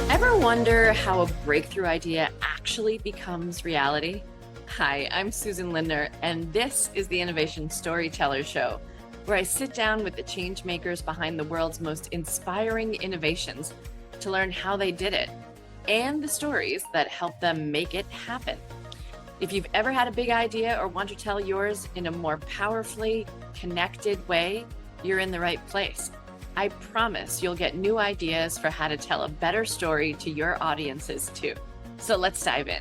Ever wonder how a breakthrough idea actually becomes reality? Hi, I'm Susan Lindner, and this is the Innovation Storytellers Show, where I sit down with the change makers behind the world's most inspiring innovations to learn how they did it and the stories that help them make it happen. If you've ever had a big idea or want to tell yours in a more powerfully connected way, you're in the right place. I promise you'll get new ideas for how to tell a better story to your audiences too. So let's dive in.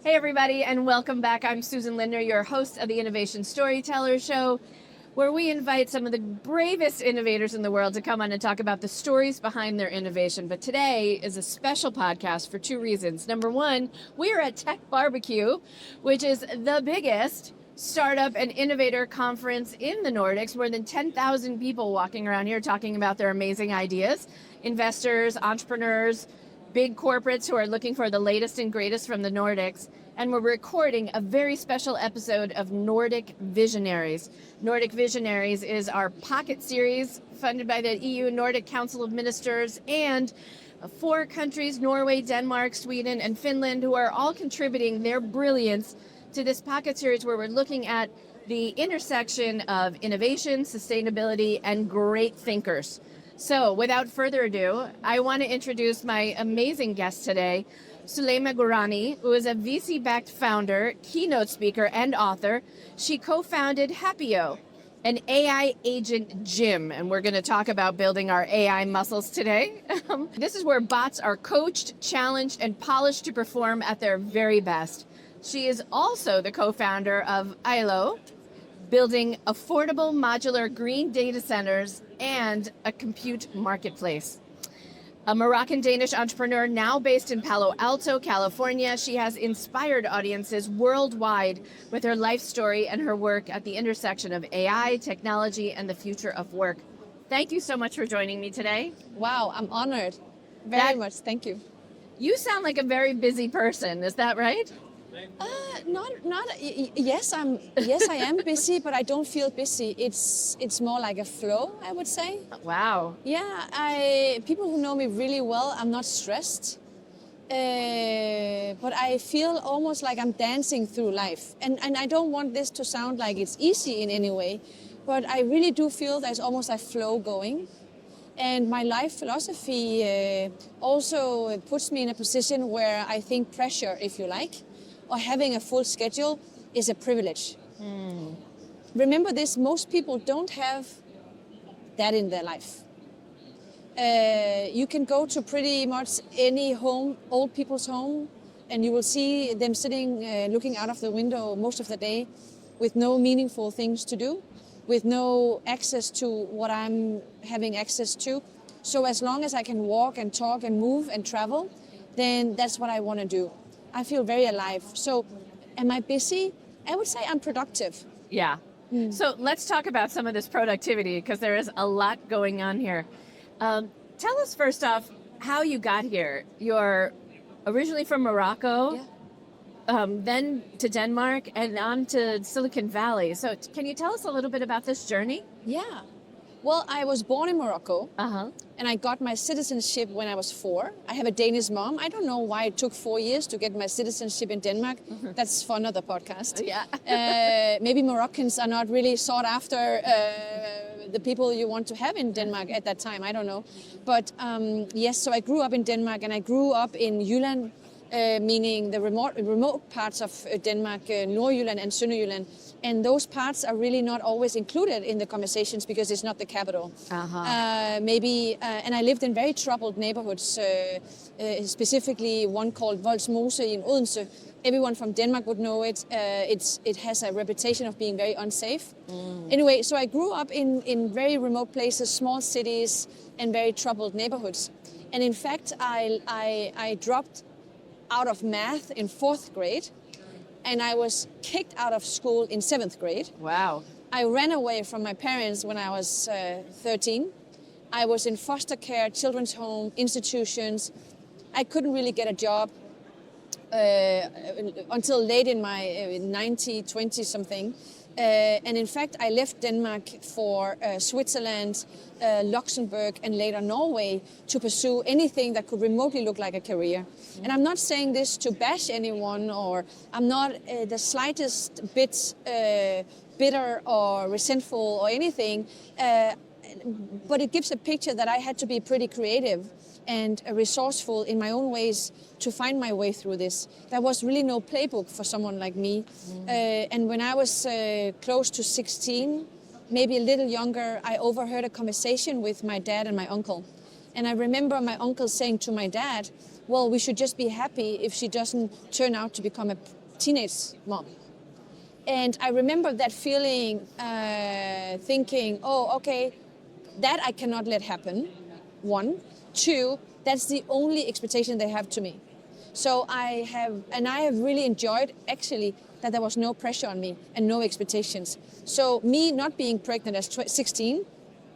Hey everybody, and welcome back. I'm Susan Lindner, your host of the Innovation Storytellers Show, where we invite some of the bravest innovators in the world to come on and talk about the stories behind their innovation. But today is a special podcast for two reasons. Number one, we're at TechBBQ, which is the biggest startup and innovator conference in the Nordics. More than 10,000 people walking around here talking about their amazing ideas. Investors, entrepreneurs, big corporates who are looking for the latest and greatest from the Nordics. And we're recording a very special episode of Nordic Visionaries. Nordic Visionaries is our pocket series funded by the EU Nordic Council of Ministers and 4 countries, Norway, Denmark, Sweden, and Finland, who are all contributing their brilliance to this pocket series where we're looking at the intersection of innovation, sustainability, and great thinkers. So without further ado, I want to introduce my amazing guest today, Soulaima Gourani, who is a VC-backed founder, keynote speaker, and author. She co-founded IPO, an AI agent gym, and we're going to talk about building our AI muscles today. This is where bots are coached, challenged, and polished to perform at their very best. She is also the co-founder of Ailo, building affordable modular green data centers and a compute marketplace. A Moroccan-Danish entrepreneur now based in Palo Alto, California, she has inspired audiences worldwide with her life story and her work at the intersection of AI, technology, and the future of work. Thank you so much for joining me today. Wow, I'm honored. Very much, thank you. You sound like a very busy person, is that right? Yes, I am busy, but I don't feel busy. It's more like a flow, I would say. Wow. Yeah, people who know me really well, I'm not stressed. But I feel almost like I'm dancing through life. And I don't want this to sound like it's easy in any way, but I really do feel there's almost a flow going. And my life philosophy also puts me in a position where I think pressure, if you like, or having a full schedule is a privilege. Remember this, most people don't have that in their life. You can go to pretty much any home, old people's home, and you will see them sitting, looking out of the window most of the day with no meaningful things to do, with no access to what I'm having access to. So as long as I can walk and talk and move and travel, then that's what I want to do. I feel very alive. So am I busy? I would say I'm productive. Yeah. So let's talk about some of this productivity because there is a lot going on here. Tell us first off how you got here. You're originally from Morocco, then to Denmark and on to Silicon Valley. So can you tell us a little bit about this journey? Yeah. Well, I was born in Morocco, and I got my citizenship when I was 4. I have a Danish mom. I don't know why it took 4 years to get my citizenship in Denmark. That's for another podcast. Yeah. Maybe Moroccans are not really sought after the people you want to have in Denmark at that time. I don't know. But yes, so I grew up in Denmark, and I grew up in Jylland, meaning the remote parts of Denmark, Nordjylland and Sønderjylland. And those parts are really not always included in the conversations because it's not the capital. And I lived in very troubled neighborhoods, specifically one called Vollsmose in Odense. Everyone from Denmark would know it. It has a reputation of being very unsafe. Anyway, so I grew up in very remote places, small cities, and very troubled neighborhoods. And in fact, I dropped out of math in 4th grade, and I was kicked out of school in 7th grade. Wow. I ran away from my parents when I was 13. I was in foster care, children's home, institutions. I couldn't really get a job until late in my 20 something. And in fact, I left Denmark for Switzerland, Luxembourg, and later Norway to pursue anything that could remotely look like a career. And I'm not saying this to bash anyone, or I'm not the slightest bit bitter or resentful or anything, but it gives a picture that I had to be pretty creative and resourceful in my own ways to find my way through this. There was really no playbook for someone like me. And when I was close to 16, maybe a little younger, I overheard a conversation with my dad and my uncle. And I remember my uncle saying to my dad, well, we should just be happy if she doesn't turn out to become a teenage mom. And I remember that feeling, thinking, oh, okay, that I cannot let happen, one. Two, that's the only expectation they have to me. So I have really enjoyed actually that there was no pressure on me and no expectations. So me not being pregnant at 16,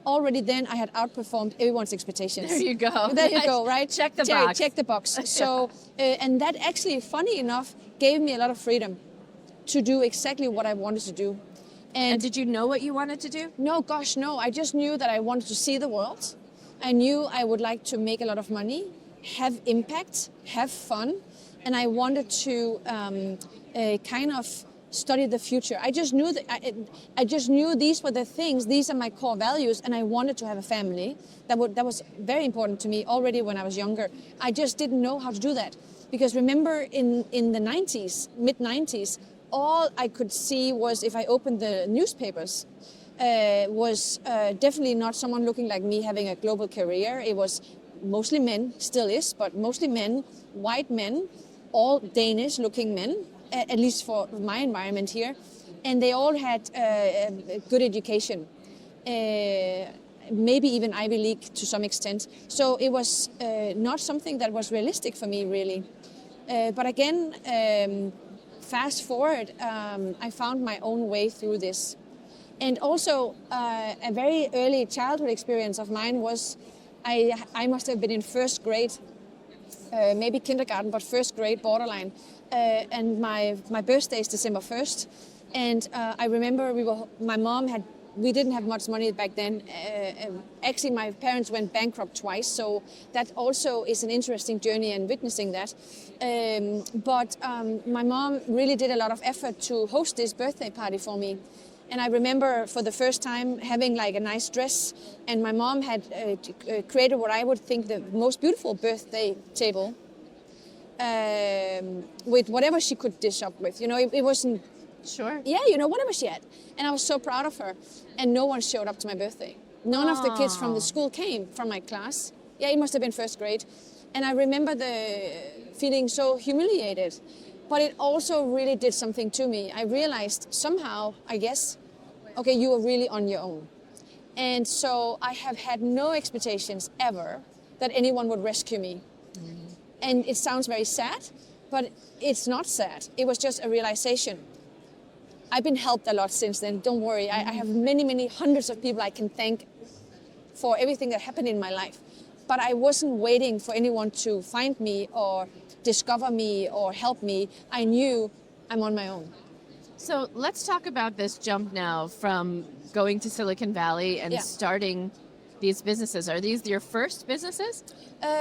already then I had outperformed everyone's expectations. There you go. There you go, right? Check the box. Check the box. So, and that actually, funny enough, gave me a lot of freedom to do exactly what I wanted to do. And did you know what you wanted to do? No, gosh, no. I just knew that I wanted to see the world. I knew I would like to make a lot of money, have impact, have fun, and I wanted to kind of study the future. I just knew that I just knew these were the things. These are my core values, and I wanted to have a family. That was very important to me already when I was younger. I just didn't know how to do that because remember in the 90s, mid 90s, all I could see was if I opened the newspapers. Was definitely not someone looking like me having a global career. It was mostly men, still is, but mostly men, white men, all Danish-looking men, at least for my environment here. And they all had a good education, maybe even Ivy League to some extent. So it was not something that was realistic for me, really. But again, fast forward, I found my own way through this. And also, a very early childhood experience of mine was, I must have been in first grade, maybe kindergarten, but first grade, borderline. And my birthday is December 1st. And I remember we didn't have much money back then. Actually, my parents went bankrupt twice, so that also is an interesting journey and witnessing that. But my mom really did a lot of effort to host this birthday party for me. And I remember for the first time having like a nice dress, and my mom had created what I would think the most beautiful birthday table with whatever she could dish up with. You know, it wasn't... Sure. Yeah, you know, whatever she had. And I was so proud of her. And no one showed up to my birthday. None of the kids from the school came from my class. Yeah, it must have been first grade. And I remember the feeling so humiliated. But it also really did something to me. I realized somehow, I guess, okay, you are really on your own. And so I have had no expectations ever that anyone would rescue me. Mm-hmm. And it sounds very sad, but it's not sad. It was just a realization. I've been helped a lot since then, don't worry. I have many, many hundreds of people I can thank for everything that happened in my life. But I wasn't waiting for anyone to find me or discover me or help me. I knew I'm on my own. So let's talk about this jump now from going to Silicon Valley and starting these businesses. Are these your first businesses?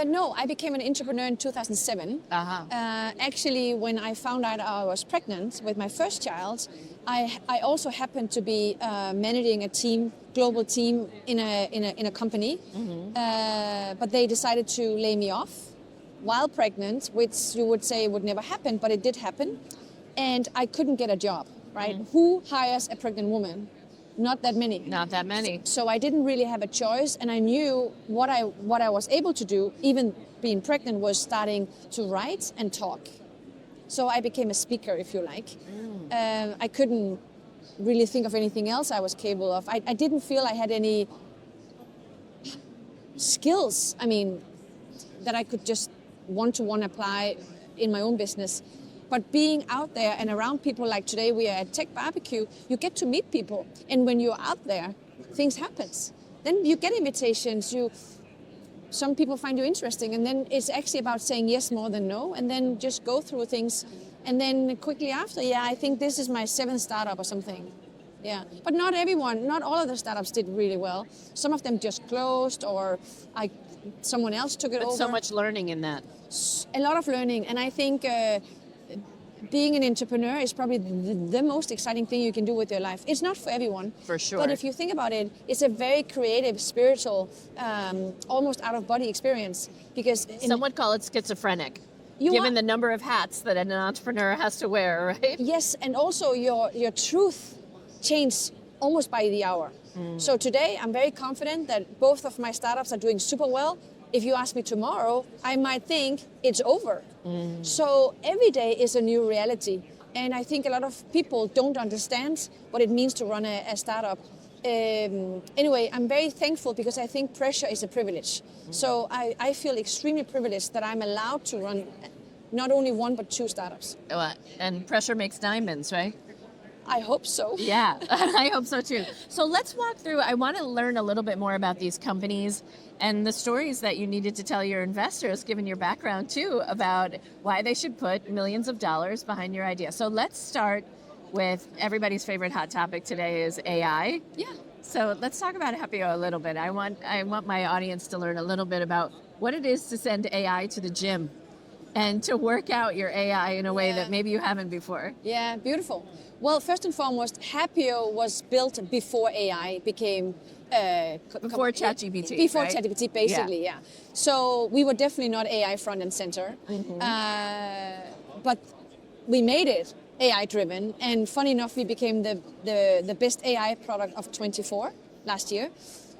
No, I became an entrepreneur in 2007. Actually, when I found out I was pregnant with my first child, I also happened to be managing a team, global team in a company. Mm-hmm. But they decided to lay me off while pregnant, which you would say would never happen, but it did happen. And I couldn't get a job, right? Mm-hmm. Who hires a pregnant woman? Not that many. Not that many. So I didn't really have a choice, and I knew what I was able to do, even being pregnant, was starting to write and talk. So I became a speaker, if you like. I couldn't really think of anything else I was capable of. I didn't feel I had any skills, that I could just one-to-one apply in my own business. But being out there and around people like today we are at TechBBQ, you get to meet people. And when you're out there, things happen. Then you get invitations, some people find you interesting, and then it's actually about saying yes more than no, and then just go through things. And then quickly after, I think this is my 7th startup or something. Yeah, but not everyone, not all of the startups did really well. Some of them just closed, or someone else took it over. So much learning in that. A lot of learning, and I think being an entrepreneur is probably the most exciting thing you can do with your life. It's not for everyone. For sure. But if you think about it, it's a very creative, spiritual, almost out-of-body experience. Because some would call it schizophrenic, given the number of hats that an entrepreneur has to wear, right? Yes, and also your truth changes almost by the hour. So today, I'm very confident that both of my startups are doing super well. If you ask me tomorrow, I might think it's over. So every day is a new reality. And I think a lot of people don't understand what it means to run a startup. Anyway, I'm very thankful because I think pressure is a privilege. So I feel extremely privileged that I'm allowed to run not only one, but two startups. And pressure makes diamonds, right? I hope so. Yeah, I hope so too. So let's walk through. I want to learn a little bit more about these companies and the stories that you needed to tell your investors, given your background too, about why they should put millions of dollars behind your idea. So let's start with everybody's favorite hot topic today is AI. Yeah. So let's talk about Happio a little bit. I want my audience to learn a little bit about what it is to send AI to the gym and to work out your AI in a way that maybe you haven't before. Yeah, beautiful. Well, first and foremost, Happio was built before AI became... before ChatGPT, Before right? ChatGPT, basically, yeah. So we were definitely not AI front and center. But we made it AI-driven. And funny enough, we became the best AI product of 24 last year,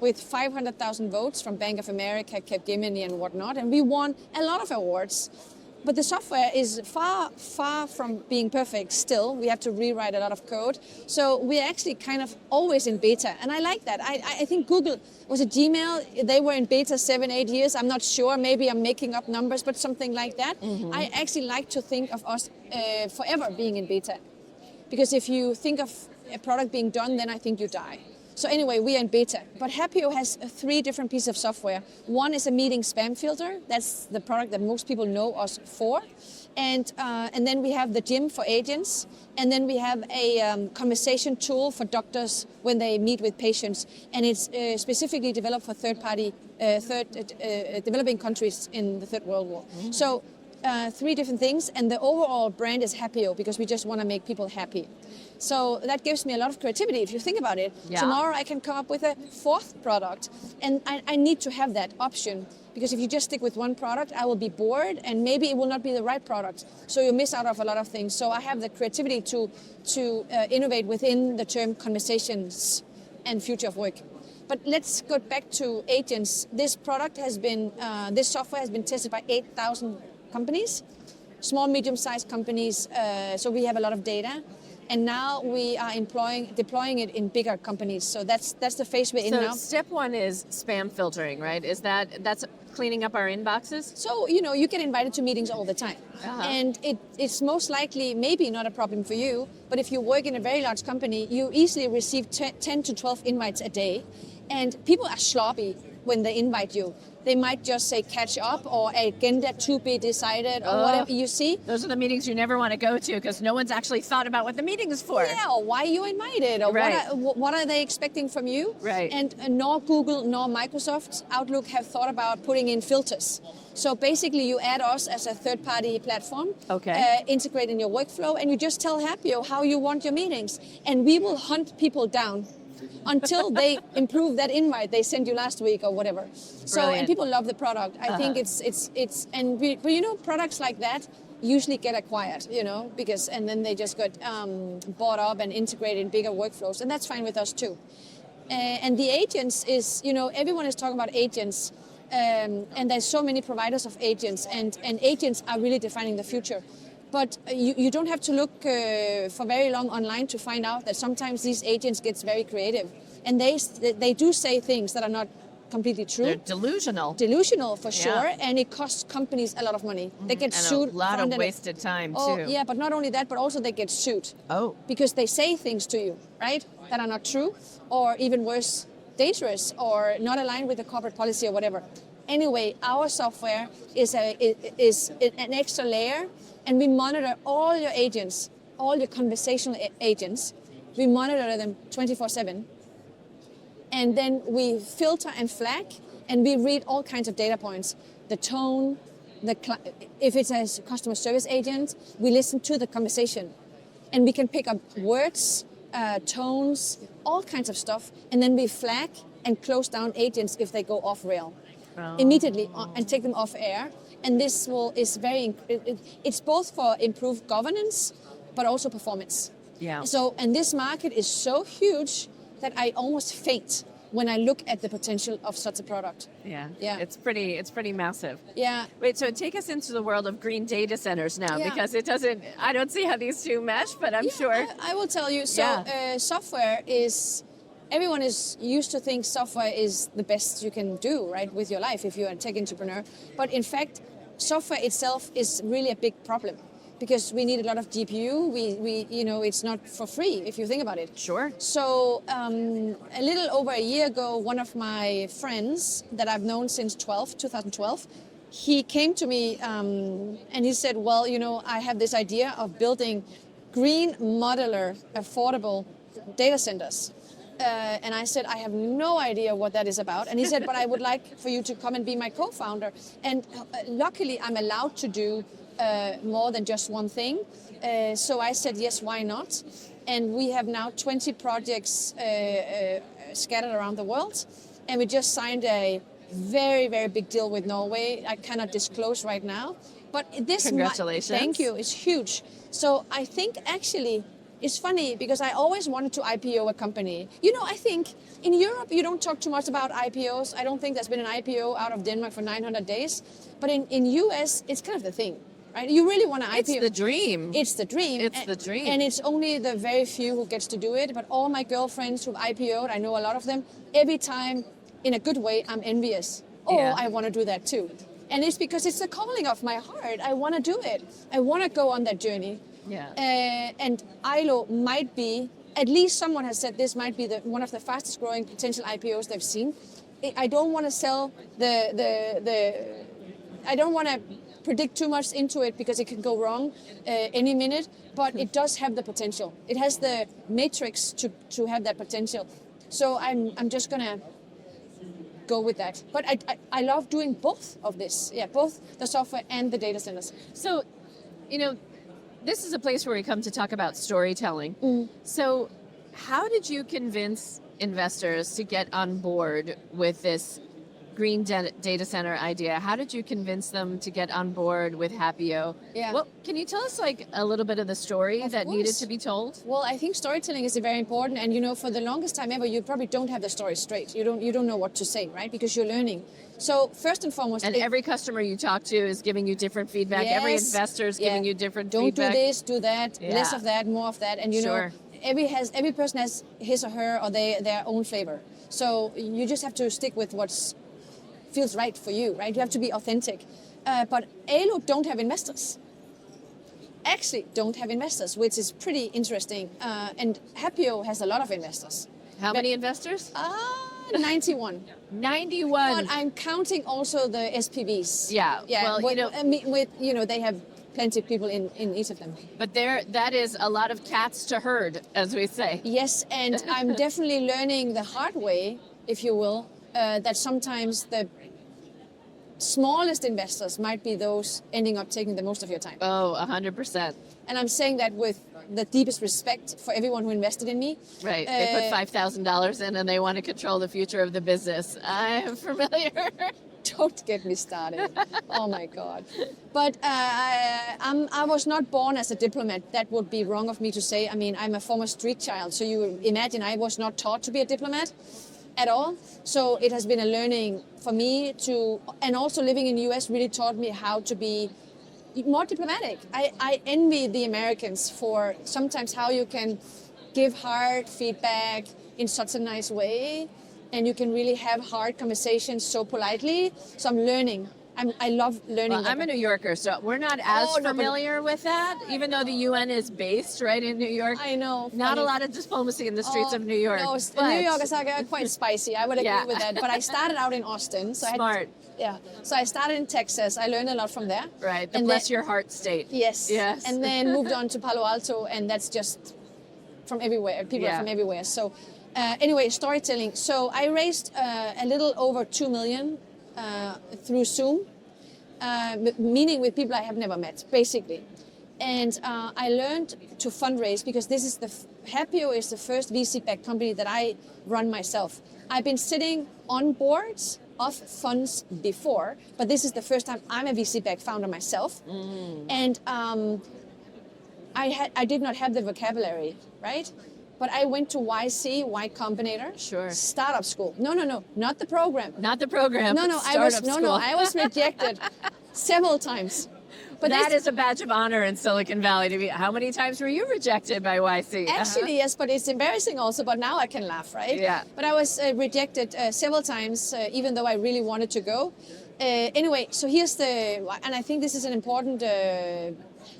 with 500,000 votes from Bank of America, Capgemini, and whatnot. And we won a lot of awards. But the software is far, far from being perfect still. We have to rewrite a lot of code. So we're actually kind of always in beta. And I like that. I think Google, was it Gmail? They were in beta 7-8 years. I'm not sure. Maybe I'm making up numbers, but something like that. I actually like to think of us forever being in beta. Because if you think of a product being done, then I think you die. So anyway, we are in beta. But Happio has 3 different pieces of software. One is a meeting spam filter. That's the product that most people know us for. And then we have the gym for agents. And then we have a conversation tool for doctors when they meet with patients. And it's specifically developed for developing countries in the Third World War. So 3 different things. And the overall brand is Happio because we just want to make people happy. So that gives me a lot of creativity. If you think about it, tomorrow I can come up with a 4th product. And I need to have that option. Because if you just stick with one product, I will be bored and maybe it will not be the right product. So you miss out of a lot of things. So I have the creativity to innovate within the term conversations and future of work. But let's go back to agents. This product has been, this software has been tested by 8,000 companies, small, medium-sized companies. So we have a lot of data. And now we are deploying it in bigger companies. So that's the phase we're in now. So step 1 is spam filtering, right? That's cleaning up our inboxes? So, you get invited to meetings all the time. And it's most likely maybe not a problem for you, but if you work in a very large company, you easily receive 10 to 12 invites a day. And people are sloppy when they invite you. They might just say catch up or agenda to be decided or whatever you see. Those are the meetings you never want to go to because no one's actually thought about what the meeting is for. Yeah, or why you invited or what are they expecting from you. Right. And nor Google nor Microsoft Outlook have thought about putting in filters. So basically you add us as a third-party platform, integrate in your workflow, and you just tell Happio how you want your meetings. And we will hunt people down until they improve that invite they sent you last week or whatever. So, and people love the product. I think but products like that usually get acquired, and then they just got bought up and integrated in bigger workflows, and that's fine with us too. And the agents is, everyone is talking about agents, and there's so many providers of agents, and agents are really defining the future. But you don't have to look for very long online to find out that sometimes these agents get very creative. And they do say things that are not completely true. They're delusional. Delusional for sure, and it costs companies a lot of money. They get sued. A lot of wasted time too. Yeah, but not only that, but also they get sued. Oh. Because they say things to you, right, that are not true, or even worse, dangerous, or not aligned with the corporate policy or whatever. Anyway, our software is an extra layer, and we monitor all your agents, all your conversational agents. We monitor them 24/7. And then we filter and flag, and we read all kinds of data points. The tone, if it's a customer service agent, we listen to the conversation. And we can pick up words, tones, all kinds of stuff. And then we flag and close down agents if they go off rail. Immediately and take them off air. And this it's both for improved governance, but also performance. Yeah. So, and this market is so huge that I almost faint when I look at the potential of such a product. Yeah. Yeah. It's pretty massive. Yeah. Wait, so take us into the world of green data centers now, Yeah. because I don't see how these two mesh, but I'm sure. I will tell you. So software is, everyone is used to think software is the best you can do, right, with your life if you're a tech entrepreneur. But in fact, software itself is really a big problem, because we need a lot of GPU. It's not for free if you think about it. Sure. So a little over a year ago, one of my friends that I've known since 2012, he came to me and he said, well, I have this idea of building green, modular, affordable data centers. And I said, I have no idea what that is about. And he said, but I would like for you to come and be my co-founder. And luckily, I'm allowed to do more than just one thing. So I said, yes, why not? And we have now 20 projects scattered around the world. And we just signed a very, very big deal with Norway. I cannot disclose right now. But this, congratulations. Thank you. It's huge. So I think actually, it's funny because I always wanted to IPO a company. I think in Europe, you don't talk too much about IPOs. I don't think there's been an IPO out of Denmark for 900 days. But in US, it's kind of the thing, right? You really want to IPO. It's the dream. It's the dream. It's the dream. And it's only the very few who gets to do it. But all my girlfriends who've IPO'd, I know a lot of them, every time, in a good way, I'm envious. I want to do that too. And it's because it's the calling of my heart. I want to do it. I want to go on that journey. Yeah. And Ailo might be, at least someone has said this might be one of the fastest growing potential IPOs they've seen. I don't want to sell I don't want to predict too much into it because it can go wrong any minute, but it does have the potential. It has the matrix to have that potential. So I'm just going to go with that. But I love doing both of this. Yeah, both the software and the data centers. So, this is a place where we come to talk about storytelling. So how did you convince investors to get on board with this green data center idea? How did you convince them to get on board with Happio? Yeah. Well, can you tell us a little bit of the story that needed to be told? Well, I think storytelling is very important. And for the longest time ever, you probably don't have the story straight. You don't know what to say, right? Because you're learning. So first and foremost, and every customer you talk to is giving you different feedback. Yes, every investor is giving you different don't feedback. Don't do this, do that, less of that, more of that. And every person has his or her or their own flavor. So you just have to stick with what feels right for you, right? You have to be authentic. But Ailo don't have investors. Actually don't have investors, which is pretty interesting. And Happio has a lot of investors. How many investors? 91. 91. But I'm counting also the SPVs. Yeah. Well, they have plenty of people in each of them. But that is a lot of cats to herd, as we say. Yes, and I'm definitely learning the hard way, if you will, that sometimes the smallest investors might be those ending up taking the most of your time. Oh, 100%. And I'm saying that with the deepest respect for everyone who invested in me. Right. They put $5,000 in and they want to control the future of the business. I am familiar. Don't get me started. Oh my God. But I was not born as a diplomat. That would be wrong of me to say. I mean, I'm a former street child. So you imagine I was not taught to be a diplomat at all. So it has been a learning for me and also living in the US really taught me how to be more diplomatic. I envy the Americans for sometimes how you can give hard feedback in such a nice way, and you can really have hard conversations so politely. So I'm learning. I love learning. Well, I'm a New Yorker, so we're not as familiar with that, even though the UN is based right in New York. I know. Not a lot of diplomacy in the streets of New York. No, New Yorkers are quite spicy. I would agree with that. But I started out in Austin. So Smart. So I started in Texas. I learned a lot from there. Right, the bless your heart state. Yes. Yes. And then moved on to Palo Alto, and that's just from everywhere. People are Yeah. from everywhere. So anyway, storytelling. So I raised a little over 2 million through Zoom, meaning with people I have never met, basically. And I learned to fundraise because this is Happio is the first VC-backed company that I run myself. I've been sitting on boards of funds before, but this is the first time I'm a VC-backed founder myself. And I did not have the vocabulary, right? But I went to YC, Y Combinator, Sure. startup school. No, not the program. Not the program. No, startup school. I was rejected several times. But that is a badge of honor in Silicon Valley to be. How many times were you rejected by YC? Actually, yes, but it's embarrassing also. But now I can laugh, right? Yeah. But I was rejected several times, even though I really wanted to go. Anyway, so here's and I think this is an important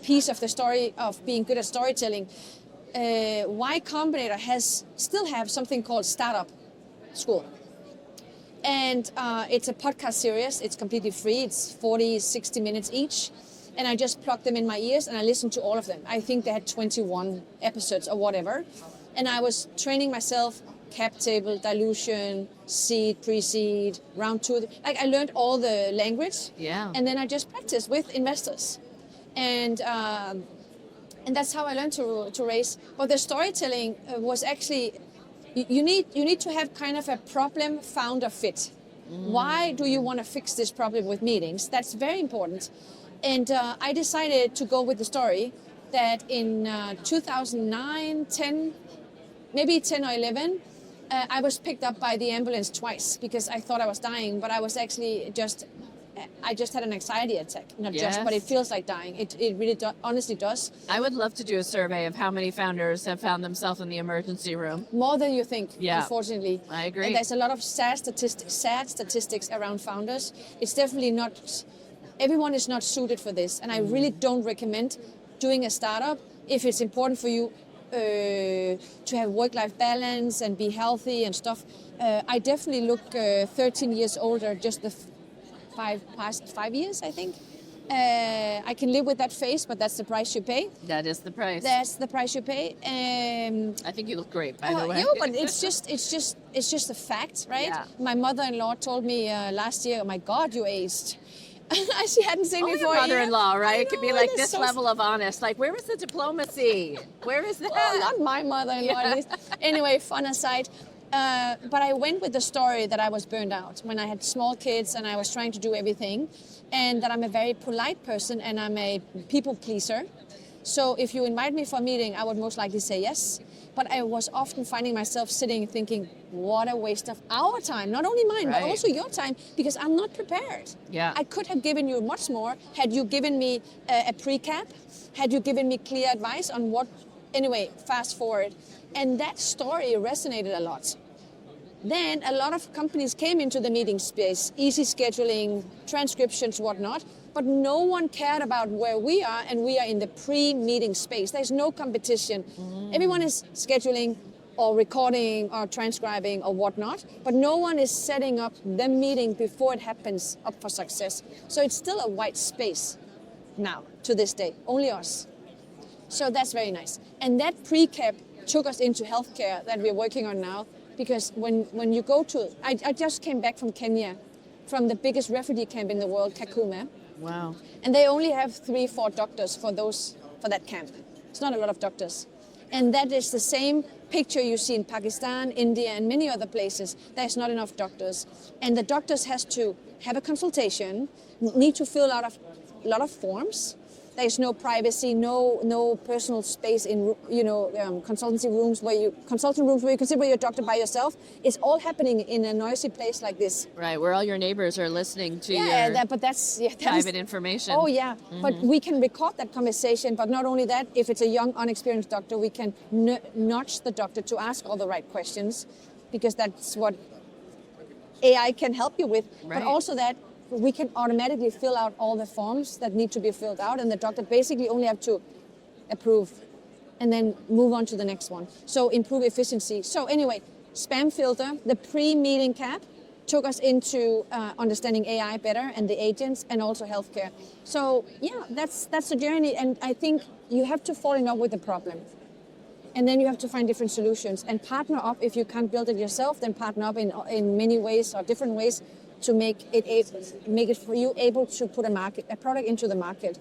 piece of the story of being good at storytelling. Y Combinator still have something called Startup School. And it's a podcast series. It's completely free. It's 40, 60 minutes each. And I just plugged them in my ears and I listened to all of them. I think they had 21 episodes or whatever. And I was training myself, cap table, dilution, seed, pre-seed, round two. Like I learned all the language. Yeah. And then I just practiced with investors. And that's how I learned to raise. But the storytelling was actually, you need to have kind of a problem founder fit. Why do you want to fix this problem with meetings? That's very important. And I decided to go with the story that in 2009, 10, maybe 10 or 11, I was picked up by the ambulance twice because I thought I was dying, but I was actually I just had an anxiety attack. Not just, but it feels like dying. It really honestly does. I would love to do a survey of how many founders have found themselves in the emergency room. More than you think, Yeah. unfortunately. I agree. And there's a lot of sad statistics around founders. It's definitely not, everyone is not suited for this. And I really don't recommend doing a startup if it's important for you to have work-life balance and be healthy and stuff. I definitely look 13 years older just the past 5 years, I think. I can live with that face, but that's the price you pay. That is the price. That's the price you pay. I think you look great, by the way. Yeah, but it's just a fact, right? Yeah. My mother-in-law told me last year, "Oh my God, you aged." She hadn't seen me Only for a mother-in-law, right? It could be like it is this so level of honest. Like, where is the diplomacy? Where is that? Well, not my mother-in-law, at least. Anyway, fun aside. But I went with the story that I was burned out when I had small kids and I was trying to do everything, and that I'm a very polite person and I'm a people pleaser. So if you invite me for a meeting, I would most likely say yes. But I was often finding myself sitting thinking, what a waste of our time. Not only mine, but also your time, because I'm not prepared. Yeah. I could have given you much more had you given me a pre-cap, had you given me clear advice on what, anyway, fast forward. And that story resonated a lot. Then a lot of companies came into the meeting space, easy scheduling, transcriptions, whatnot, but no one cared about where we are, and we are in the pre-meeting space. There's no competition. Everyone is scheduling or recording or transcribing or whatnot, but no one is setting up the meeting before it happens up for success. So it's still a white space now, to this day, only us. So that's very nice. And that pre-cap took us into healthcare that we're working on now, because when you go to, I just came back from Kenya, from the biggest refugee camp in the world, Kakuma. Wow. And they only have 3-4 doctors for that camp. It's not a lot of doctors. And that is the same picture you see in Pakistan, India, and many other places. There's not enough doctors. And the doctors has to have a consultation, need to fill out a lot of forms. There's no privacy, no personal space in consulting rooms where you can sit with your doctor by yourself. It's all happening in a noisy place like this. Right, where all your neighbors are listening to your private information. Oh yeah, but we can record that conversation. But not only that, if it's a young, unexperienced doctor, we can nudge the doctor to ask all the right questions, because that's what AI can help you with. Right. But also that we can automatically fill out all the forms that need to be filled out, and the doctor basically only have to approve and then move on to the next one. So improve efficiency. So anyway, spam filter, the pre-meeting cap, took us into understanding AI better and the agents, and also healthcare. So yeah, that's the journey, and I think you have to fall in love with the problem. And then you have to find different solutions and partner up. If you can't build it yourself, then partner up in many ways or different ways to make it for you able to put a product into the market.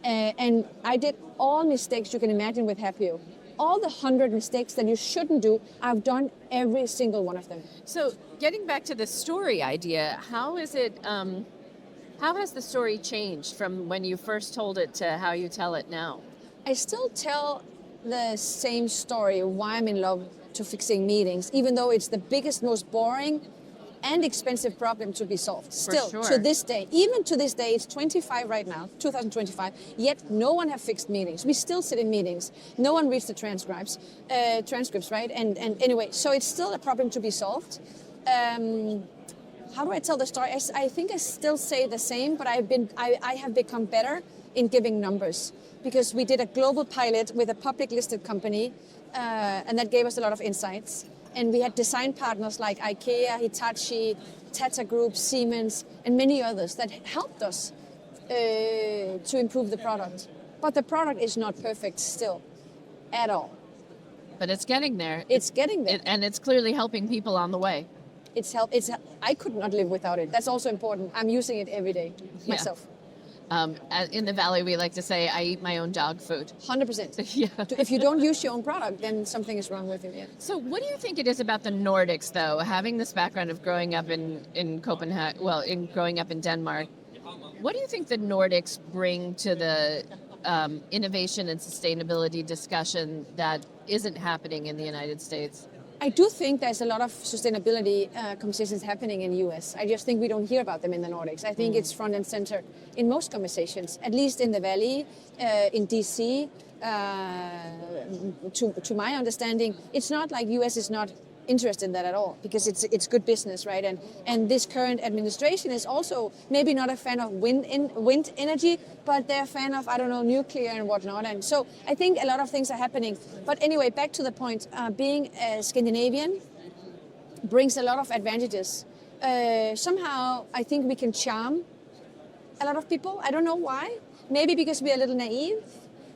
And I did all mistakes you can imagine with Happio. All the 100 mistakes that you shouldn't do, I've done every single one of them. So getting back to the story idea, how has the story changed from when you first told it to how you tell it now? I still tell the same story, why I'm in love to fixing meetings, even though it's the biggest, most boring and expensive problem to be solved. Still, to this day, even to this day, it's 25 right now, 2025, yet no one have fixed meetings. We still sit in meetings. No one reads the transcripts, right? And anyway, so it's still a problem to be solved. How do I tell the story? I think I still say the same, but I have become better in giving numbers, because we did a global pilot with a public listed company, and that gave us a lot of insights. And we had design partners like IKEA, Hitachi, Tata Group, Siemens, and many others that helped us to improve the product. But the product is not perfect still, at all. But it's getting there. It's getting there. And it's clearly helping people on the way. I could not live without it. That's also important. I'm using it every day myself. In the Valley, we like to say, I eat my own dog food. 100%. Yeah. If you don't use your own product, then something is wrong with you. Yeah. So what do you think it is about the Nordics, though, having this background of growing up in Copenhagen, growing up in Denmark? What do you think the Nordics bring to the innovation and sustainability discussion that isn't happening in the United States? I do think there's a lot of sustainability conversations happening in the US. I just think we don't hear about them in the Nordics. I think it's front and center in most conversations, at least in the Valley, in DC. To my understanding, it's not like US is not interested in that at all, because it's good business, right? And this current administration is also maybe not a fan of wind energy, but they're a fan of, I don't know, nuclear and whatnot. And so I think a lot of things are happening. But anyway, back to the point, being a Scandinavian brings a lot of advantages. Somehow I think we can charm a lot of people. I don't know why. Maybe because we're a little naive.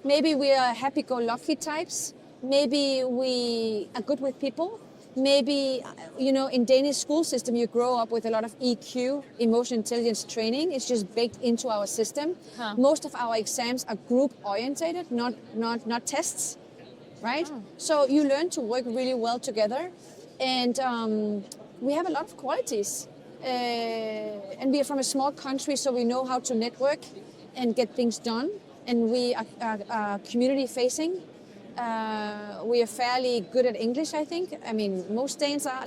Maybe we are happy-go-lucky types. Maybe we are good with people. Maybe, in Danish school system, you grow up with a lot of EQ, emotional intelligence training. It's just baked into our system. Huh. Most of our exams are group orientated, not tests, right? Oh. So you learn to work really well together. And we have a lot of qualities. And we are from a small country, so we know how to network and get things done. And we are community facing. We are fairly good at English, I think. I mean, most Danes are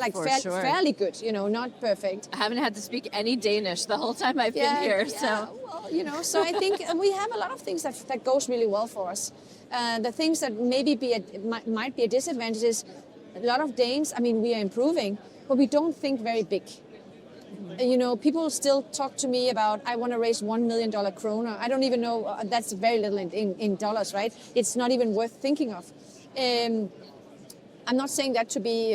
fairly good, not perfect. I haven't had to speak any Danish the whole time I've been here. Yeah, well, so I think we have a lot of things that goes really well for us. The things that maybe might be a disadvantage is a lot of Danes, we are improving, but we don't think very big. People still talk to me about, I want to raise $1 million kroner. I don't even know, that's very little in dollars, right? It's not even worth thinking of. I'm not saying that to be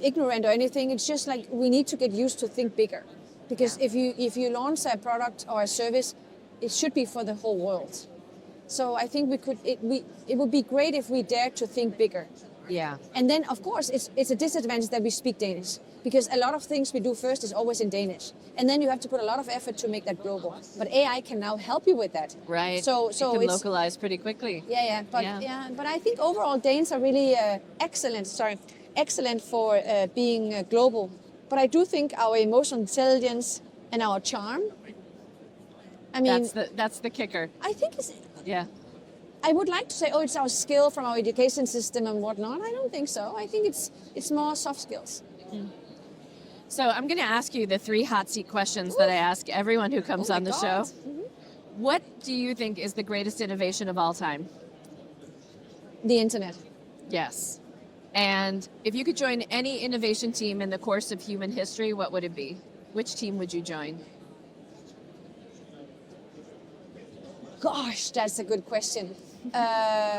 ignorant or anything. It's just like we need to get used to think bigger. Because if you launch a product or a service, it should be for the whole world. So I think it would be great if we dare to think bigger. Yeah. And then, of course, it's a disadvantage that we speak Danish, because a lot of things we do first is always in Danish. And then you have to put a lot of effort to make that global. But AI can now help you with that. Right. So you can localize pretty quickly. Yeah. But I think overall Danes are really excellent for being global. But I do think our emotional intelligence and our charm, that's the kicker. I think it's... Yeah. I would like to say, it's our skill from our education system and whatnot. I don't think so. I think it's more soft skills. Mm. So I'm going to ask you the 3 hot seat questions that I ask everyone who comes on the show. Mm-hmm. What do you think is the greatest innovation of all time? The internet. Yes. And if you could join any innovation team in the course of human history, what would it be? Which team would you join? Gosh, that's a good question. I'm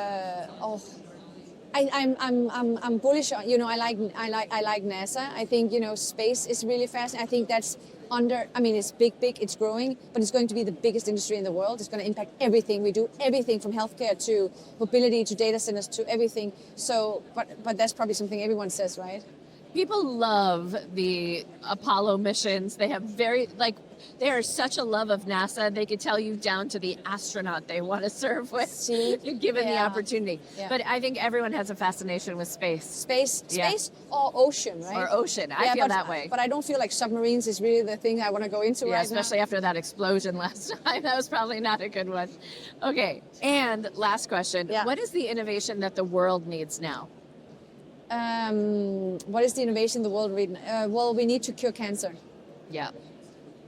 bullish on, I like NASA. I think, space is really fascinating. I think that's it's big, it's growing, but it's going to be the biggest industry in the world. It's going to impact everything we do, everything from healthcare to mobility to data centers to everything. So, but that's probably something everyone says, right? People love the Apollo missions. They have they are such a love of NASA. They could tell you down to the astronaut they want to serve with, given the opportunity. Yeah. But I think everyone has a fascination with space. Space or ocean, right? Or ocean. I feel that way. But I don't feel like submarines is really the thing I want to go into right now. Especially after that explosion last time. That was probably not a good one. Okay, and last question. Yeah. What is the innovation that the world needs now? What is the innovation the world needs? Well, we need to cure cancer. Yeah.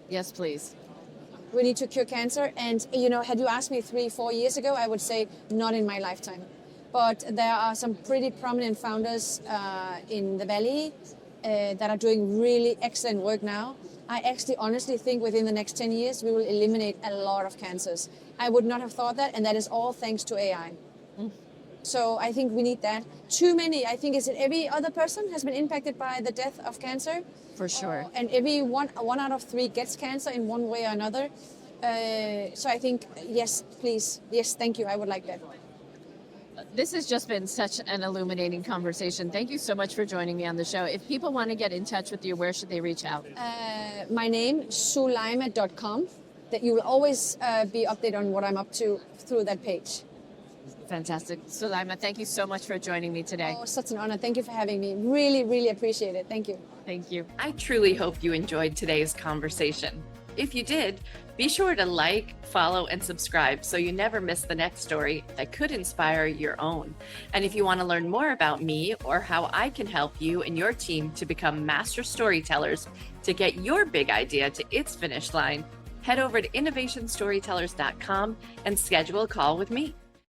Yes, please. We need to cure cancer. And, had you asked me 3-4 years ago, I would say not in my lifetime. But there are some pretty prominent founders in the Valley that are doing really excellent work now. I actually honestly think within the next 10 years, we will eliminate a lot of cancers. I would not have thought that, and that is all thanks to AI. So I think we need that. Too many, I think, is it every other person has been impacted by the death of cancer? For sure. And every one out of 3 gets cancer in one way or another. So I think, yes, please. Yes, thank you. I would like that. This has just been such an illuminating conversation. Thank you so much for joining me on the show. If people want to get in touch with you, where should they reach out? My name, Soulaima.com. That you will always be updated on what I'm up to through that page. Fantastic. Soulaima, thank you so much for joining me today. Oh, such an honor. Thank you for having me. Really, really appreciate it. Thank you. Thank you. I truly hope you enjoyed today's conversation. If you did, be sure to like, follow, and subscribe so you never miss the next story that could inspire your own. And if you want to learn more about me or how I can help you and your team to become master storytellers to get your big idea to its finish line, head over to innovationstorytellers.com and schedule a call with me.